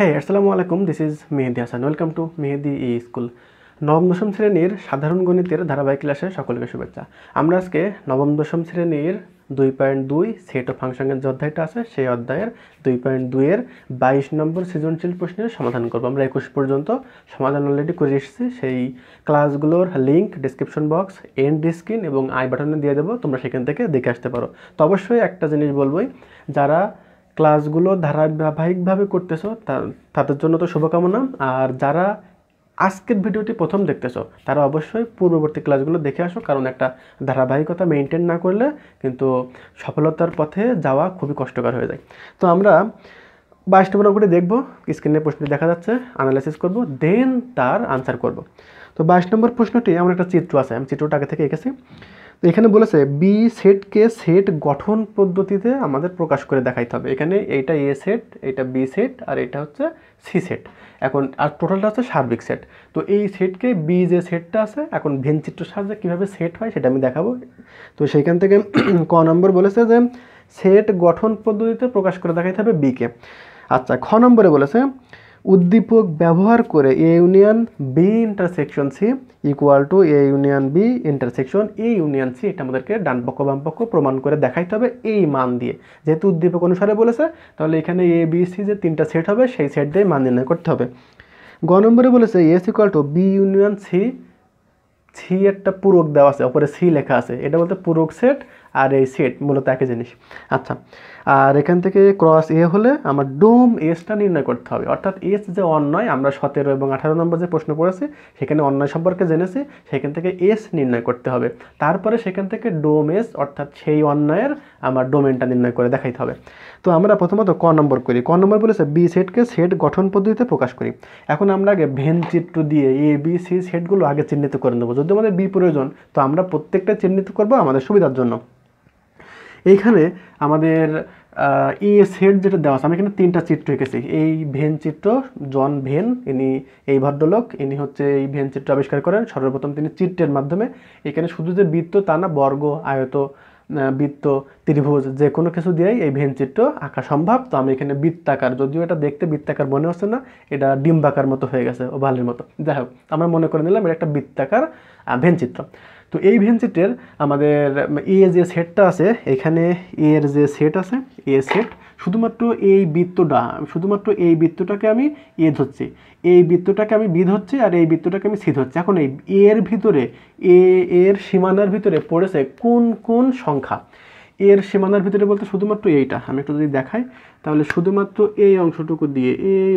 হ্যাঁ, আসসালামু আলাইকুম। This is Mehedi Hasan. Welcome to Mehedi school. নবম দশম শ্রেণীর সাধারণ গণিতের ধারাবাহিক ক্লাসে সকলকে শুভেচ্ছা। আমরা আজকে নবম দশম শ্রেণীর 2.2 সেট অফ ফাংশনের যে অধ্যায়টা আছে সেই অধ্যায়ের 2.2 এর 22 নম্বর সৃজনশীল প্রশ্নের সমাধান করব। আমরা 21 পর্যন্ত সমাধান অলরেডি করে এসেছি। সেই ক্লাসগুলোর link description box, end screen এবং আই বাটনে দিয়ে দেবো, তোমরা সেখান থেকে দেখে আসতে পারো। তো অবশ্যই একটা জিনিস বলবোই, যারা ক্লাসগুলো ধারাবাহিকভাবে করতেছো তাদের জন্য তো শুভকামনা। আর যারা আজকের ভিডিওটি প্রথম দেখতেছো তারা অবশ্যই পূর্ববর্তী ক্লাসগুলো দেখে আসো, কারণ একটা ধারাবাহিকতা মেনটেন না করলে কিন্তু সফলতার পথে যাওয়া খুবই কষ্টকর হয়ে যায়। তো আমরা 22 নম্বর অঙ্কটি দেখবো, স্ক্রিনে প্রশ্নটি দেখা যাচ্ছে, অ্যানালাইসিস করব, দেন তার আনসার করব। তো 22 নম্বর প্রশ্নটি আমার একটা চিত্র আছে, আমি চিত্রটা আগে থেকে এঁকেছি। তো এখানে বলেছে বি সেটকে সেট গঠন পদ্ধতিতে আমাদের প্রকাশ করে দেখাইতে হবে। এখানে এইটা এ সেট, এটা বি সেট, আর এটা হচ্ছে সি সেট। এখন আর টোটালটা হচ্ছে সার্বিক সেট। তো এই সেটকে বি যে সেটটা আছে, এখন ভেন চিত্র সাহায্যে কীভাবে সেট হয় সেটা আমি দেখাবো। তো সেইখান থেকে ক নম্বর বলেছে যে সেট গঠন পদ্ধতিতে প্রকাশ করে দেখাইতে হবে বিকে। আচ্ছা, খ নম্বরে বলেছে উদ্দীপক ব্যবহার করে A union B intersection C equal to A union B intersection A union C. এটা আমাদেরকে ডান পক্ষ বাম পক্ষ প্রমাণ করে দেখাইতে হবে এই মান দিয়ে। যেহেতু উদ্দীপক অনুসারে বলেছে, তাহলে এখানে এ বি সি যে তিনটা সেট হবে সেই সেট দিয়ে মান নির্ণয় করতে হবে। গ নম্বরে বলেছে S equal to B union C. C একটা পূরক দেওয়া আছে, ওপরে সি লেখা আছে, এটা বলতে পূরক সেট আর এই সেট মূলত একই জিনিস। আচ্ছা, আর এখান থেকে ক্রস এ হলে আমার ডোম এসটা নির্ণয় করতে হবে, অর্থাৎ এস যে অন্যয়, আমরা 17 এবং 18 নম্বর যে প্রশ্ন পড়েছি সেখানে অন্যয় সম্পর্কে জেনেছি, সেখান থেকে এস নির্ণয় করতে হবে। তারপরে সেখান থেকে ডোম এস অর্থাৎ সেই অন্যয়ের আমার ডোমেনটা নির্ণয় করে দেখাইতে হবে। তো আমরা প্রথমত ক নম্বর করি। ক নম্বর বলেছে বি সেটকে সেট গঠন পদ্ধতিতে প্রকাশ করি। এখন আমরা আগে ভেন চিত্র দিয়ে এ বি সি সেটগুলো আগে চিহ্নিত করে নেবো। যদি আমাদের বি প্রয়োজন, তো আমরা প্রত্যেকটা চিহ্নিত করব আমাদের সুবিধার জন্য। এইখানে আমাদের এ সেট যেটা দেওয়া আছে, আমি এখানে তিনটা চিত্র এঁকেছি। এই ভেন চিত্র, জন ভেন, ইনি এই ভদ্রলোক, ইনি হচ্ছে এই ভেন চিত্র আবিষ্কার করেন সর্বপ্রথম তিনি চিত্রের মাধ্যমে। এখানে শুধু যে বৃত্ত তা না, বর্গ, আয়ত, বৃত্ত, ত্রিভুজ যে কোনো কিছু দিয়েই এই ভেন চিত্র আঁকা সম্ভব। তো আমি এখানে বৃত্তাকার, যদিও এটা দেখতে বৃত্তাকার মনে হচ্ছে না, এটা ডিম্বাকার মতো হয়ে গেছে, ওভালের মতো। যাই হোক, আমরা মনে করে নিলাম এটা একটা বৃত্তাকার ভেন চিত্র। তো এই ভেন চিত্রের আমাদের এ যে সেটটা আছে, এখানে এর যে সেট আছে, এ সেট, শুধুমাত্র এই বৃত্তটাকে আমি এ ধরছি, এই বৃত্তটাকে আমি বি ধরছি, আর এই বৃত্তটাকে আমি সি ধরছি। এখন এই এর ভিতরে, এর সীমানার ভিতরে পড়েছে কোন কোন সংখ্যা। এর সীমানার ভিতরে বলতে শুধুমাত্র এইটা, আমি একটু যদি দেখাই, তাহলে শুধুমাত্র এই অংশটুকু দিয়ে, এই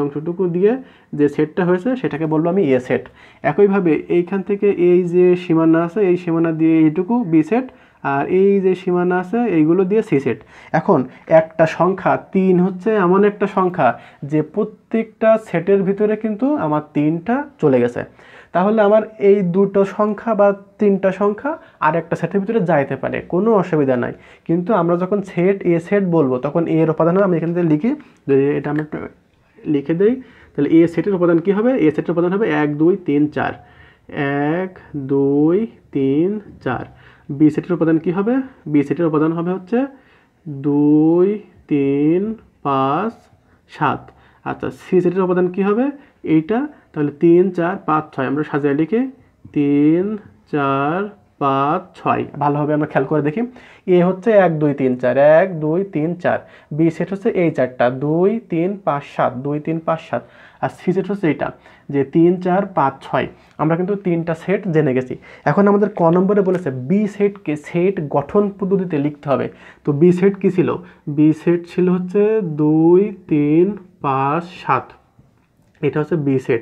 অংশটুকু দিয়ে যে সেটটা হয়েছে সেটাকে বলবো আমি এ সেট। একইভাবে এইখান থেকে এই যে সীমানা আছে, এই সীমানা দিয়ে এইটুকু বি সেট, আর এই যে সীমানা আছে এইগুলো দিয়ে সি সেট। এখন একটা সংখ্যা 3 হচ্ছে এমন একটা সংখ্যা যে প্রত্যেকটা সেটের ভিতরে কিন্তু আমার 3টা চলে গেছে। তাহলে আমার এই দুটো সংখ্যা বা 3টা সংখ্যা আর একটা সেটের ভিতরে যাইতে পারে, কোনো অসুবিধা নাই। কিন্তু আমরা যখন সেট এ সেট বলবো, তখন এর উপাদান আমি এখান থেকে লিখি, এটা আমি একটু লিখে দেই। তাহলে এ সেটের উপাদান কী হবে? এ সেটের উপাদান হবে 1 2 3 4, 1 2 3 4। বি সেটের উপাদান কী হবে? বি সেটের উপাদান হবে হচ্ছে 2 3 5 7। আচ্ছা, সি সেটের উপাদান কী হবে? এইটা। তাহলে 3 4 5 6, আমরা সাজিয়ে লিখি 3 4 5 6। ভালোভাবে আমরা খেয়াল করে দেখি, এ হচ্ছে 1 2 3 4, 1 2 3 4। বি সেট হচ্ছে এই চারটা, 2 3 5 7, 2 3 5 7। আর সি সেট হচ্ছে এইটা, যে 3 4 5 6। আমরা কিন্তু 3টা সেট জেনে গেছি। এখন আমাদের ক নম্বরে বলেছে বি সেটকে সেট গঠন পদ্ধতিতে লিখতে হবে। তো বি সেট কী ছিল? বি সেট ছিল হচ্ছে 2 3 5 7, এটা হচ্ছে বি সেট।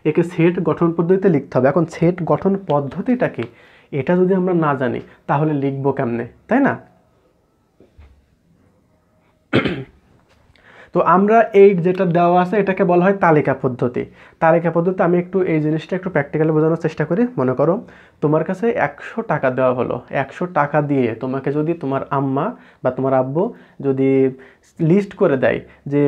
একে সেট গঠন পদ্ধতিতে লিখতে হবে। এখন সেট গঠন পদ্ধতিটা কি, এটা যদি আমরা না জানি তাহলে লিখবো কেমনে, তাই না? তো আমরা এই যেটা দেওয়া আছে এটাকে বলা হয় তালিকা পদ্ধতি। তালিকা পদ্ধতি আমি একটু এই জিনিসটা একটু প্র্যাকটিক্যালি বোঝানোর চেষ্টা করি। মনে করো তোমার কাছে 100 টাকা দেওয়া হলো। 100 টাকা দিয়ে তোমাকে যদি তোমার আম্মা বা তোমার আব্বু যদি লিস্ট করে দেয় যে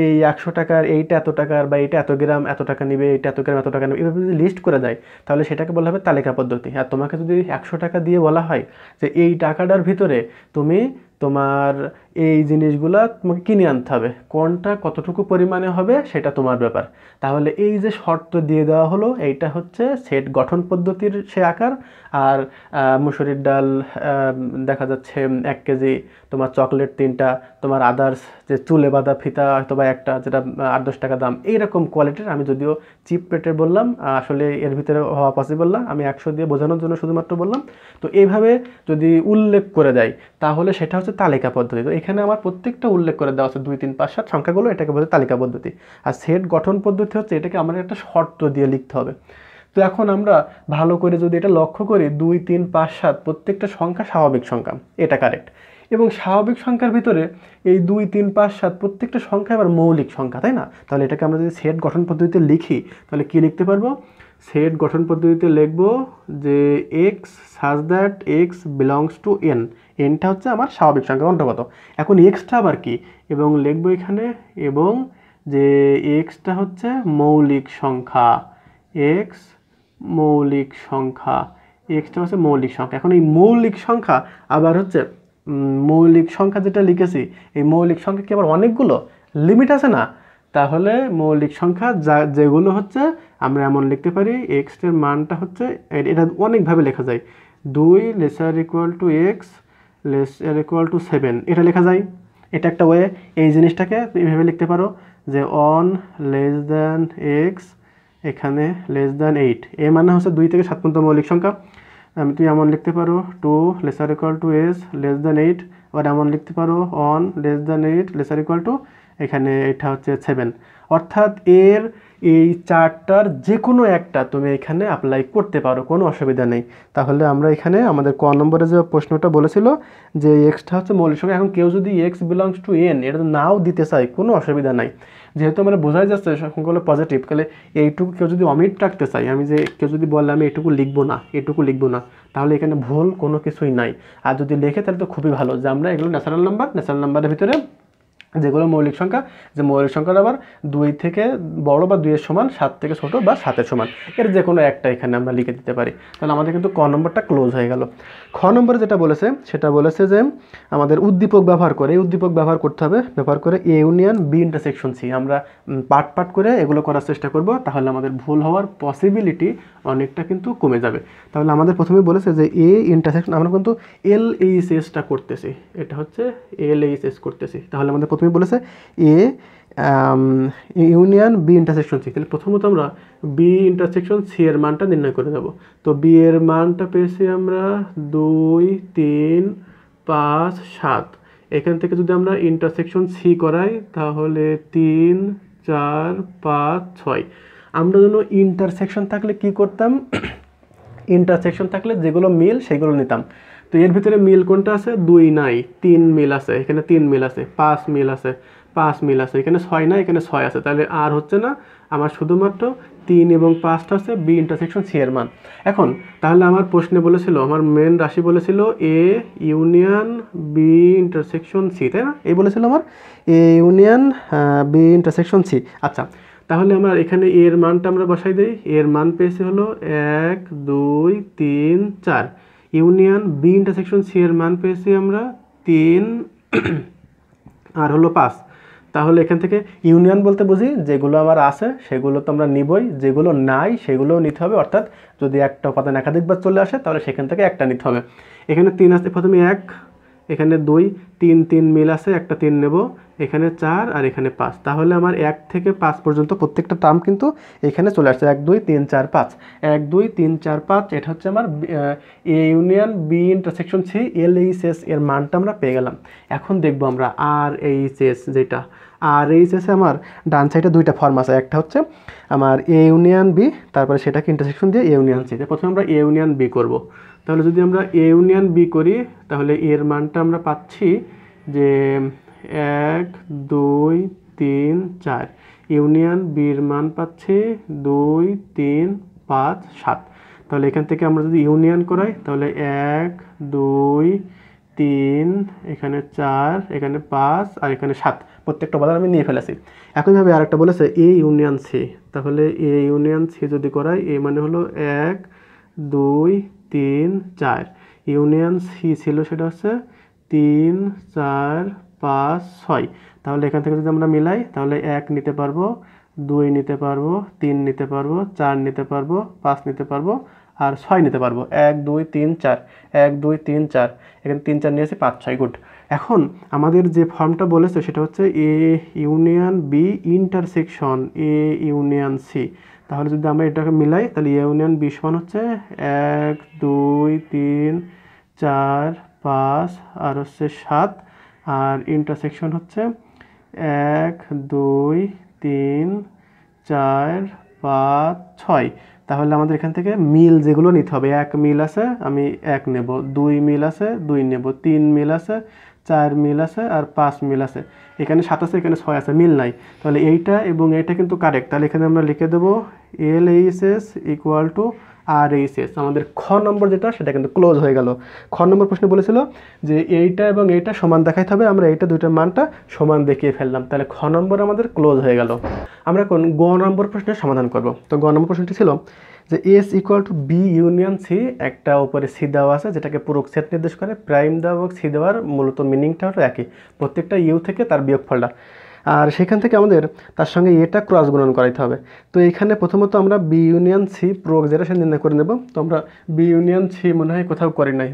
এই 100 টাকার এইটা এত টাকার, বা এইটা এত গ্রাম এত টাকা নেবে, এইটা এত গ্রাম এত টাকা নেবে, এভাবে যদি লিস্ট করে দেয় তাহলে সেটাকে বলা হবে তালিকা পদ্ধতি। আর তোমাকে যদি 100 টাকা দিয়ে বলা হয় যে এই টাকাটার ভিতরে তুমি তোমার এই জিনিসগুলা তোমাকে কিনে আনতে হবে, কোনটা কতটুকু পরিমাণে হবে সেটা তোমার ব্যাপার। তাহলে এই যে শর্ত দিয়ে দেওয়া হলো, এইটা হচ্ছে সেট গঠন পদ্ধতির সে আকার। আর মুসুরির ডাল দেখা যাচ্ছে 1 কেজি, তোমার চকলেট 3টা, তোমার আদার্স যে চুলে বাঁধা ফিতা হয়তো বা একটা, যেটা 8-10 টাকা দাম, এইরকম কোয়ালিটির। আমি যদিও চিপ রেটের বললাম, আসলে এর ভিতরে হওয়া পসিবল না, আমি 100 দিয়ে বোঝানোর জন্য শুধুমাত্র বললাম। তো এইভাবে যদি উল্লেখ করে দেয় তাহলে সেটা হচ্ছে তালিকা পদ্ধতি। তো এখানে আমার প্রত্যেকটা উল্লেখ করে দেওয়া আছে 2 3 5 7 সংখ্যাগুলো, এটাকে বলে তালিকা পদ্ধতি। আর সেট গঠন পদ্ধতি হচ্ছে এটাকে আমার একটা শর্ত দিয়ে লিখতে হবে। তো এখন আমরা ভালো করে যদি এটা লক্ষ্য করি, 2 3 5 7 প্রত্যেকটা সংখ্যা স্বাভাবিক সংখ্যা, এটা কারেক্ট। এবং স্বাভাবিক সংখ্যার ভিতরে এই 2 3 5 7 প্রত্যেকটা সংখ্যা আবার মৌলিক সংখ্যা, তাই না? তাহলে এটাকে আমরা যদি সেট গঠন পদ্ধতিতে লিখি তাহলে কি লিখতে পারবো? সেট গঠন পদ্ধতিতে লিখব যে x such that x belongs to N. এনটা হচ্ছে আমার স্বাভাবিক সংখ্যা অন্তর্গত। এখন এক্সটা আবার কি, এবং লিখবো এখানে, এবং যে এক্সটা হচ্ছে মৌলিক সংখ্যা, এক্স মৌলিক সংখ্যা, এক্সটা হচ্ছে মৌলিক সংখ্যা। এখন এই মৌলিক সংখ্যা আবার হচ্ছে মৌলিক সংখ্যা যেটা লিখেছি, এই মৌলিক সংখ্যা কি আবার অনেকগুলো লিমিট আছে না? তাহলে মৌলিক সংখ্যা যেগুলো হচ্ছে আমরা এমন লিখতে পারি, এক্স এর মানটা হচ্ছে, এটা অনেকভাবে লেখা যায়, 2 laser equal to x laser equal to 7, এটা লেখা যায়। এটা একটা ওয়ে। এই জিনিসটাকে এইভাবে লিখতে পারো যে অন লেস দ্যান এক্স, এখানে লেস দ্যান 8, এ মানে হচ্ছে 2 থেকে 7 পর্যন্ত মৌলিক সংখ্যা। তুমি এমন লিখতে পারো 2 laser equal to S less than 8, আবার এমন লিখতে পারো on less than 8 laser equal to, এখানে এটা হচ্ছে 7। অর্থাৎ এর এই চারটার যে কোনো একটা তুমি এখানে অ্যাপ্লাই করতে পারো, কোনো অসুবিধা নেই। তাহলে আমরা এখানে আমাদের ক নম্বরে যে প্রশ্নটা বলেছিল যে এক্সটা হচ্ছে মৌলিক সংখ্যা, এখন কেউ যদি এক্স বিলংস টু এন এটা নাও দিতে চাই, কোনো অসুবিধা নাই। যেহেতু আমরা বোঝাই যাচ্ছে সংখ্যাগুলো পজিটিভ, তাহলে এইটুকু কেউ যদি অমিট রাখতে চাই, আমি যে কেউ যদি বলে আমি এটুকু লিখবো না, এটুকু লিখবো না, তাহলে এখানে ভুল কোনো কিছুই নাই। আর যদি লেখে তাহলে তো খুবই ভালো, যে আমরা এগুলো ন্যাচারাল নাম্বার, ন্যাচারাল নাম্বারের ভিতরে যেগুলো মৌলিক সংখ্যা, যে মৌলিক সংখ্যাটা আবার 2 থেকে বড় বা 2 এর সমান, 7 থেকে ছোট বা 7 এর সমান, এর যে কোনো একটা এখানে আমরা লিখে দিতে পারি। তাহলে আমাদের কিন্তু ক নম্বরটা ক্লোজ হয়ে গেল। খ নম্বরে যেটা বলেছে সেটা বলেছে যে আমাদের উদ্দীপক ব্যবহার করে, এই উদ্দীপক ব্যবহার করতে হবে, ব্যবহার করে A union B intersection C. আমরা পার্ট পার্ট করে এগুলো করার চেষ্টা করব, তাহলে আমাদের ভুল হওয়ার পসিবিলিটি অনেকটা কিন্তু কমে যাবে। তাহলে আমাদের প্রথমে বলেছে যে এ ইন্টারসেকশন, আমরা কিন্তু এল এইচ এসটা করতেছি, এটা হচ্ছে এল এইচ এস করতেছি। তাহলে আমাদের প্রথমে বলেছে A union B intersection C. তাহলে প্রথমত আমরা বি ইন্টারসেকশন সি এর মানটা নির্ণয় করে দেবো। তো বি এর মানটা পেয়েছি আমরা 2 3 5 7। এখান থেকে যদি আমরা ইন্টারসেকশন সি করাই তাহলে 3 4 5 6। আমরা যেন ইন্টারসেকশন থাকলে কি করতাম, ইন্টারসেকশন থাকলে যেগুলো মিল সেগুলো নিতাম। তো এর ভিতরে মিল কোনটা আছে? 2 নাই, 3 মিল আছে, এখানে 3 মিল আছে, 5 মিল আছে, 5 মিল আছে, এখানে 6 নাই, এখানে 6 আছে। তাহলে আর হচ্ছে না, আমার শুধুমাত্র 3 এবং 5টা হচ্ছে বি ইন্টারসেকশন সি এর মান। এখন তাহলে আমার প্রশ্নে বলেছিল, আমার মেন রাশি বলেছিল A union B intersection C, তাই না? এই বলেছিল আমার A union B intersection C. আচ্ছা, তাহলে আমরা এখানে এর মানটা আমরা বসাই দিই। এর মান পেয়েছি হলো 1 2 3 4। ইউনিয়ন বি ইন্টারসেকশন সি এর মান পেয়েছি আমরা 3 আর হলো 5। তাহলে এখান থেকে ইউনিয়ন বলতে বুঝি যেগুলো আমার আছে সেগুলো তো আমরা নিবই, যেগুলো নাই সেগুলোও নিতে হবে। অর্থাৎ যদি একটা উপাদান একাধিকবার চলে আসে তাহলে সেখান থেকে একটা নিতে হবে। এখানে 3 আছে, প্রথমে 1, এখানে 2, 3 3 মিল আছে, একটা 3 নেব, এখানে 4 আর এখানে 5। তাহলে আমার 1 থেকে 5 পর্যন্ত প্রত্যেকটা টার্ম কিন্তু এখানে চলে আসছে, 1 2 3 4 5, 1 2 3 4 5। এটা হচ্ছে আমার A union B intersection C L H S এর মানটা আমরা পেয়ে গেলাম। এখন দেখবো আমরা আর এইচ এস, যেটা আর এইচ এসে আমার ডান সাইডে দুইটা ফর্ম আছে, একটা হচ্ছে আমার এ ইউনিয়ন বি, তারপরে সেটাকে ইন্টারসেকশন দিয়ে এ ইউনিয়ন সি। প্রথমে আমরা এ ইউনিয়ন বি করব। তাহলে যদি আমরা এ ইউনিয়ন বি করি তাহলে এর মানটা আমরা পাচ্ছি যে 1 2 3 4। ইউনিয়ন বির মান পাচ্ছি 2 3 5 7। তাহলে এখান থেকে আমরা যদি ইউনিয়ন করাই তাহলে 1 2 3, এখানে 4, এখানে 5 আর এখানে 7, প্রত্যেকটা উপাদান আমি নিয়ে ফেলেছি। একইভাবে আরেকটা বলেছে এ ইউনিয়ন সি। তাহলে এ ইউনিয়ন সি যদি করাই, এ মানে হলো 1 2 3 4। ইউনিয়ন সি ছিল সেটা হচ্ছে 3 4 5 6। তাহলে এখান থেকে যদি আমরা মিলাই তাহলে 1 নিতে পারবো, 2 নিতে পারবো, 3 নিতে পারবো, 4 নিতে পারবো, 5 নিতে পারবো আর 6 নিতে পারবো। 1 2 3 4, 1 2 3 4, এখানে 3 4 নিয়েছি 5 6। গুড। এখন আমাদের যে ফর্মটা বলেছে সেটা হচ্ছে A union B intersection A union C. তাহলে যদি আমরা এটাকে মিলাই তাহলে এ ইউনিয়ন বি সমান হচ্ছে 1 2 3 4 5 আর হচ্ছে 7 আর ইন্টারসেকশন হচ্ছে 1 2 3 4 5 6। তাহলে আমাদের এখান থেকে মিল যেগুলো নিতে হবে, 1 মিল আছে আমি 1 নেব, 2 মিল আছে 2 নেব, 3 মিল আছে, 4 মিল আছে আর 5 মিল আছে। এখানে 7 আছে, এখানে 6 আছে, মিল নাই। তাহলে এইটা এবং এইটা কিন্তু কারেক্ট। তাহলে এখানে আমরা লিখে দেবো LHS ইকুয়াল টু RHS। আমাদের খ নম্বর যেটা সেটা কিন্তু ক্লোজ হয়ে গেল। খ নম্বর প্রশ্নে বলেছিল যে এইটা এবং এইটা সমান দেখাইতে হবে, আমরা এইটা দুইটার মানটা সমান দেখিয়ে ফেললাম। তাহলে খ নম্বর আমাদের ক্লোজ হয়ে গেল। আমরা কোন গ নম্বর প্রশ্নের সমাধান করব। তো গ নম্বর প্রশ্নটি ছিল যে S equal to B union C. একটা উপরে সি দেওয়া আছে যেটাকে পুরক সেট নির্দেশ করে, প্রাইম দেওয়া এবং সি দেওয়ার মূলত মিনিংটা হলো একই, প্রত্যেকটা ইউ থেকে তার বিয়োগফলটা। আর সেখান থেকে আমাদের তার সঙ্গে এটা ক্রস গুণন করাইতে হবে। তো এখানে প্রথমত আমরা বি ইউনিয়ন সি প্রয়োগ যেটা সে নির্ণয় করে নেব। তো আমরা বি ইউনিয়ন সি মনে হয় কোথাও করি নাই,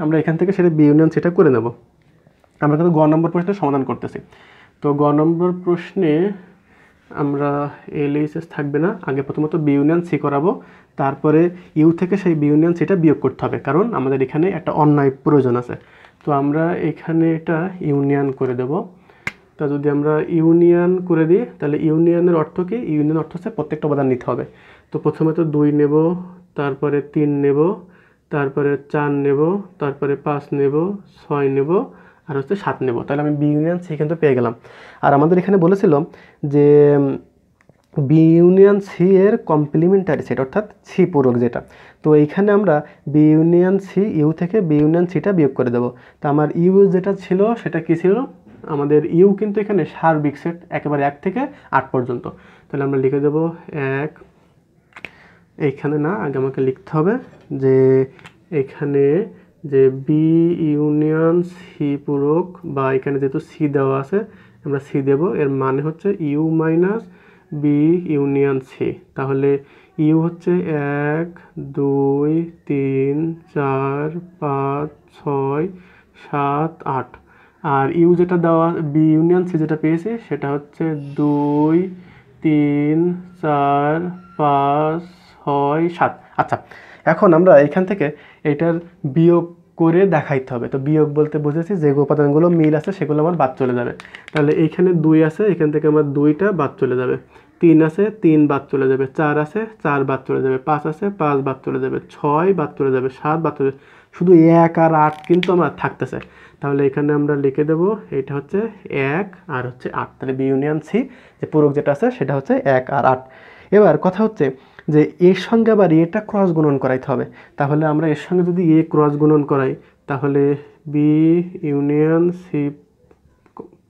আমরা এখান থেকে সেটা বি ইউনিয়ন সিটা করে নেব। আমরা কিন্তু গ নম্বর প্রশ্নের সমাধান করতেছি। তো গ নম্বর প্রশ্নে আমরা LHS থাকবে না, আগে প্রথমত বি ইউনিয়ন সি করাবো, তারপরে ইউ থেকে সেই বি ইউনিয়ন সিটা বিয়োগ করতে হবে, কারণ আমাদের এখানে একটা অন্যায় প্রয়োজন আছে। তো আমরা এখানে এটা ইউনিয়ন করে দেব। তা যদি আমরা ইউনিয়ন করে দিই তাহলে ইউনিয়নের অর্থ কি? ইউনিয়ন অর্থ হচ্ছে প্রত্যেকটা উপাদান নিতে হবে। তো প্রথমে তো 2 নেব, তারপরে 3 নেব, তারপরে 4 নেব, তারপরে 5 নেব, 6 নেব আর হচ্ছে 7 নেব। তাহলে আমি বি ইউনিয়ন সি কিন্তু পেয়ে গেলাম। আর আমাদের এখানে বলেছিল যে বি ইউনিয়ন সি এর কমপ্লিমেন্টারি সেট অর্থাৎ সি পূরক যেটা। তো এইখানে আমরা বি ইউনিয়ন সি ইউ থেকে বি ইউনিয়ন সিটা বিয়োগ করে দেবো। তো আমার ইউ যেটা ছিল সেটা কি ছিল? আমাদের ইউ কিন্তু এখানে সার্বিক সেট একেবারে 1 থেকে 8 পর্যন্ত। তাহলে আমরা লিখে দেব 1, এইখানে না, আগে আমাকে লিখতে হবে যে এখানে যে বি ইউনিয়ন সি পূরক, বা এখানে যেহেতু সি দেওয়া আছে আমরা সি দেব, এর মানে হচ্ছে U minus B union C. তাহলে ইউ হচ্ছে 1 2 3 4 5 6 7 8 আর ইউ যেটা দেওয়া বি ইউনিয়ন সি যেটা পেয়েছি সেটা হচ্ছে 2 3 4 5 6 7। আচ্ছা, এখন আমরা এখান থেকে এটার বিয়োগ করে দেখাইতে হবে। তো বিয়োগ বলতে বুঝেছি যে উপাদানগুলো মিল আছে সেগুলো আমার বাদ চলে যাবে। তাহলে এইখানে 2 আছে, এখান থেকে আমার 2টা বাদ চলে যাবে, 3 আছে 3 বাদ চলে যাবে, 4 আছে 4 বাদ চলে যাবে, 5 আছে 5 বাদ চলে যাবে, 6 বাদ চলে যাবে, 7 বাদ চলে যাবে, শুধু 1 আর 8 কিন্তু আমার থাকতেছে। তাহলে এখানে আমরা লিখে দেব এটা হচ্ছে 1 আর হচ্ছে 8। তাহলে বি ইউনিয়ন সি যে পূরক যেটা আছে সেটা হচ্ছে 1 আর 8। এবার কথা হচ্ছে যে এর সঙ্গে আবার এটা ক্রস গুণন করাইতে হবে। তাহলে আমরা এর সঙ্গে যদি এ ক্রস গুণন করাই তাহলে বি ইউনিয়ন সি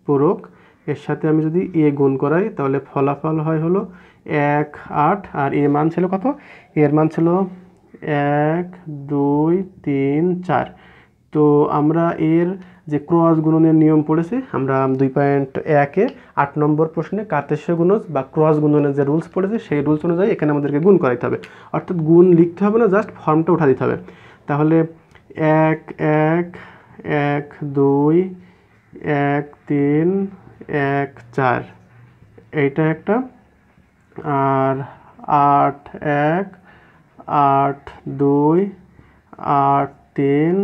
পূরক এর সাথে আমি যদি এ গুণ করাই তাহলে ফলাফল হয় হলো 1 8 আর এর মান ছিল কত? এর মান ছিল 1 2 3 4। তো আমরা এর যে ক্রস গুণনের নিয়ম পড়েছি আমরা 2.1-এ 8 নম্বর প্রশ্নে কার্তেশীয় গুণজ বা ক্রস গুণনের যে রুলস পড়েছে সেই রুলস অনুযায়ী এখানে আমাদেরকে গুণ করাইতে হবে, অর্থাৎ গুণ লিখতে হবে না, জাস্ট ফর্মটা উঠা দিতে হবে। তাহলে 1 1 1 2 1 3 1 4 এইটা একটা, আর 8 1 8 2 8 3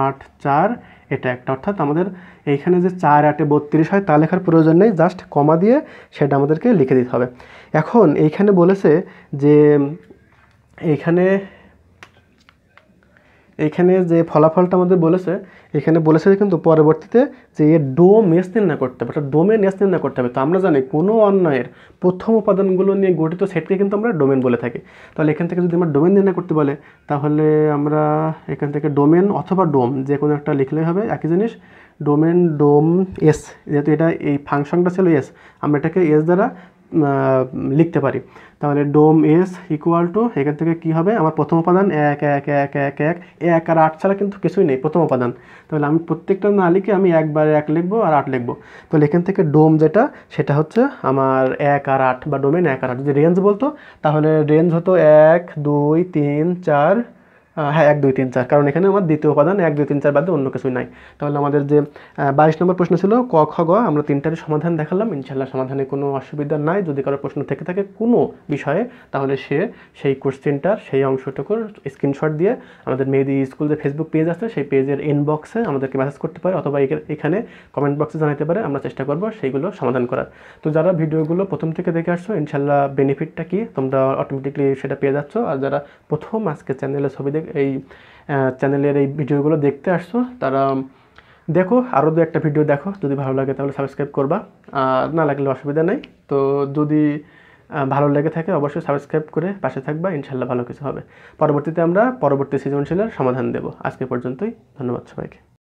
8 4 এটা একটা। অর্থাৎ আমাদের এইখানে যে 4 8 32 হয় তা লেখার প্রয়োজন নেই, জাস্ট কমা দিয়ে সেটা আমাদেরকে লিখে দিতে হবে। এখন এইখানে বলেছে যে এইখানে যে ফলাফলটা আমাদের বলেছে, এখানে বলেছে কিন্তু পরবর্তীতে যে এর ডোম এস নির্ণয় করতে হবে, অর্থাৎ ডোমেন এস নির্ণয় করতে হবে। তো আমরা জানি কোনো অন্যায়ের প্রথম উপাদানগুলো নিয়ে গঠিত সেটকে কিন্তু আমরা ডোমেন বলে থাকি। তাহলে এখান থেকে যদি আমরা ডোমেন নির্ণয় করতে বলে তাহলে আমরা এখান থেকে ডোমেন অথবা ডোম যে কোনো একটা লিখলেই হবে, একই জিনিস। ডোমেন ডোম এস, যেহেতু এটা এই ফাংশনটা ছিল এস, আমরা এটাকে এস দ্বারা লিখতে পারি। তাহলে ডোম এস ইকুয়াল টু এখান থেকে কী হবে, আমার প্রথম উপাদান 1 1 1 1 1 1 আর 8 ছাড়া কিন্তু কিছুই নেই প্রথম উপাদান। তাহলে আমি প্রত্যেকটা না লিখে আমি একবারে 1 লিখবো আর 8 লিখবো। তাহলে এখান থেকে ডোম যেটা সেটা হচ্ছে আমার 1 আর 8 বা ডোমেন 1 আর 8। যদি রেঞ্জ বলতো তাহলে রেঞ্জ হতো 1 2 3 4, হ্যাঁ 1 2 3 4, কারণ এখানে আমার দ্বিতীয় উপাদান 1 2 3 4 বাদে অন্য কিছুই নাই। তাহলে আমাদের যে 22 নম্বর প্রশ্ন ছিল ক খ গ, আমরা তিনটারই সমাধান দেখালাম। ইনশাল্লাহ সমাধানে কোনো অসুবিধা নাই। যদি কারো প্রশ্ন থেকে থাকে কোনো বিষয়ে তাহলে সে সেই কোশ্চেনটার সেই অংশটুকুর স্ক্রিনশট দিয়ে আমাদের মেহেদি স্কুল যে ফেসবুক পেজ আছে সেই পেজের ইনবক্সে আমাদেরকে মেসেজ করতে পারে, অথবা এখানে কমেন্ট বক্সে জানাতে পারে। আমরা চেষ্টা করব সেইগুলো সমাধান করার। তো যারা ভিডিওগুলো প্রথম থেকে দেখে আসছো ইনশাল্লাহ বেনিফিটটা কি তোমরা অটোমেটিকলি সেটা পেয়ে যাচ্ছ। আর যারা প্রথম আজকে চ্যানেলে এই চ্যানেলের এই ভিডিওগুলো দেখতে আসছো তারা দেখো, আরও 2-1টা ভিডিও দেখো, যদি ভালো লাগে তাহলে সাবস্ক্রাইব করবা, আর না লাগলে অসুবিধা নেই। তো যদি ভালো লেগে থাকে অবশ্যই সাবস্ক্রাইব করে পাশে থাকবা, ইনশাল্লাহ ভালো কিছু হবে। পরবর্তীতে আমরা পরবর্তী সৃজনশীলের সমাধান দেব। আজকে পর্যন্তই, ধন্যবাদ সবাইকে।